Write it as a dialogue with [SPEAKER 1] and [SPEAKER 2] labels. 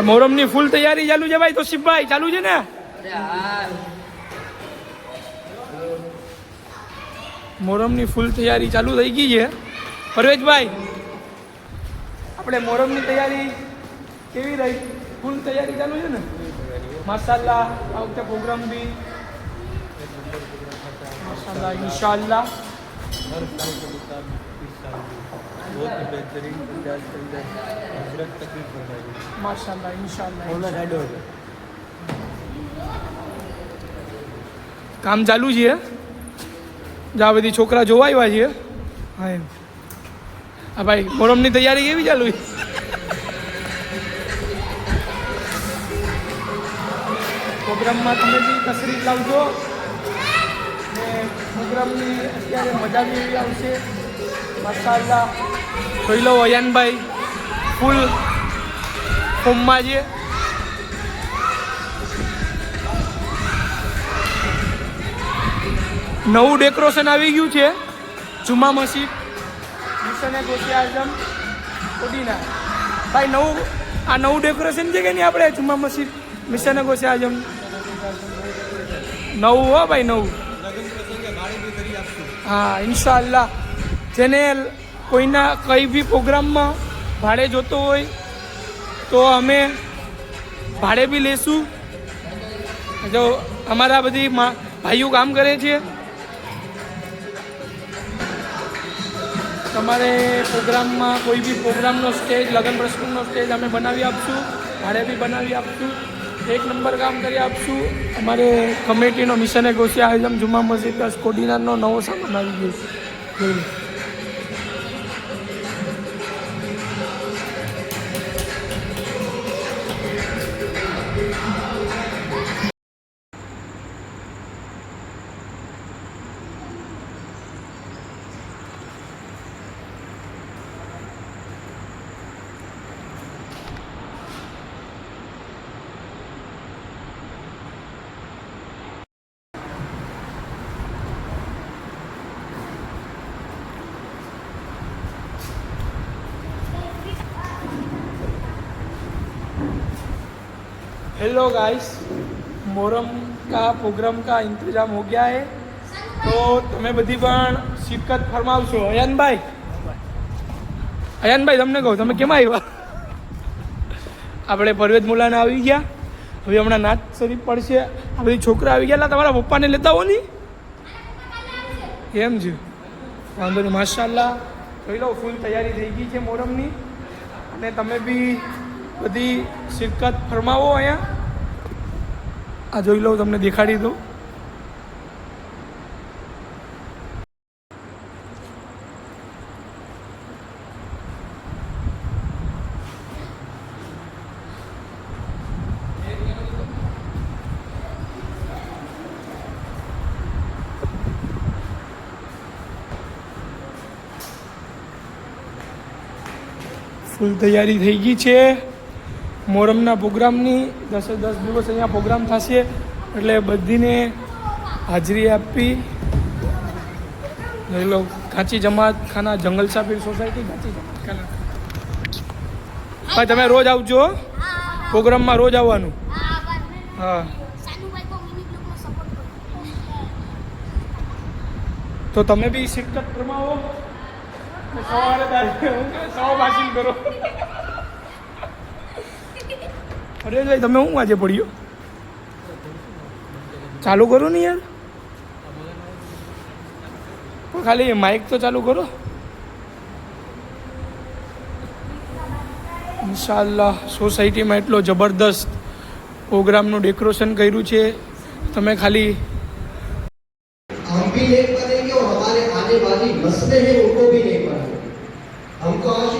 [SPEAKER 1] મોહરમની ફૂલ તૈયારી ચાલુ છે ભાઈ તોશીફભાઈ, ચાલુ છે ને? મોહરમની ફૂલ તૈયારી ચાલુ થઈ ગઈ છે પરવેશભાઈ. આપણે મોહરમની તૈયારી કેવી રહી? ફૂલ તૈયારી ચાલુ છે ને? માશાલ્લાહ. આ વખતે પ્રોગ્રામ બી माशाल्लाह इंशाल्लाह बहुत ही बेहतरीन अंदाज के अंदर हजरत तकरीर फरमाएगी माशाल्लाह इंशाल्लाह. કામ ચાલુ છે. જ્યાં બધી છોકરા જોવા આવ્યા છે. હા એમ. હા ભાઈ મોહરમની તૈયારી કેવી ચાલુ છે? પ્રોગ્રામમાં તમે બી તસરીફ લાવજો. પ્રોગ્રામની અત્યારે મજા બી એવી આવશે માશાલ્લાહ. જોઈ લો અયાનભાઈ ફૂલ ફોર્મમાં છે. નવું ડેકોરેશન આવી ગયું છે. જુમા મસ્જિદ મિશન ગોસે આઝમ કોડીના ભાઈ નવું ડેકોરેશન છે કે નહીં? આપણે જુમા મસ્જિદ મિશન ગોસે આઝમ નવું હો ભાઈ, નવું. હા ઇન્શાલ્લાહ. જેને કોઈના કંઈ બી પ્રોગ્રામમાં ભાડે જોતો હોય તો અમે ભાડે બી લેશું. જો અમારા બધી ભાઈઓ કામ કરે છે. તમારે પ્રોગ્રામમાં કોઈ બી પ્રોગ્રામનો સ્ટેજ, લગ્ન પ્રસંગનો સ્ટેજ અમે બનાવી આપશું, ભાડે બી બનાવી આપશું, એક નંબર કામ કરી આપશું. અમારે કમિટીનો મિશન ગોસે આઝમ જુમા મસ્જિદ કોડીનારનો નવો સામાન આવી ગયો. हेलो गाइस, मोहरम का प्रोग्राम का इंतजाम हो गया है तो तुम्हें बधी पण शिरकत फरमावशो. અયાનભાઈ તમને કહું, તમે કેમ આવ્યા? આપણે પરવેજ મુલાને આવી ગયા. હવે હમણાં નાચ શરીફ પડશે. આ બધી છોકરા આવી ગયા. તમારા પપ્પાને લેતા હો ની એમ છે વાંધો નહીં. માશાલ્લાહ જોઈ લો ફૂલ તૈયારી થઈ ગઈ છે મોહરમની. અને તમે બી બધી શિરકત ફરમાવો અહીંયા. આ જોઈ લો, તમને દેખાડી દઉં. ફૂલ તૈયારી થઈ ગઈ છે મોહરમના પ્રોગ્રામની. 10 દિવસ અહીંયા પ્રોગ્રામ થશે એટલે બધીને હાજરી આપી. જોઈ લો કાચી જમાત ખાના, જંગલ સાફીર સોસાયટી કાચી જમાત ખાના. ભાઈ તમે રોજ આવજો પ્રોગ્રામમાં, રોજ આવવાનું. હા તો તમે બી શિરકત ફરમાવો. સવારે સવા બાસિંગ કરો. અરે ભાઈ તમે હું આજે પડ્યો? ચાલુ કરો ને યાર, ખાલી માઇક તો ચાલુ કરો. ઇન્શાલ્લાહ સોસાયટીમાં એટલો જબરદસ્ત પ્રોગ્રામનું ડેકોરેશન કર્યું છે. તમે ખાલી
[SPEAKER 2] हम भी नहीं पढ़ेंगे और हमारे आने वाली नस्लें हैं उनको भी नहीं पढ़ेंगे. हमको आज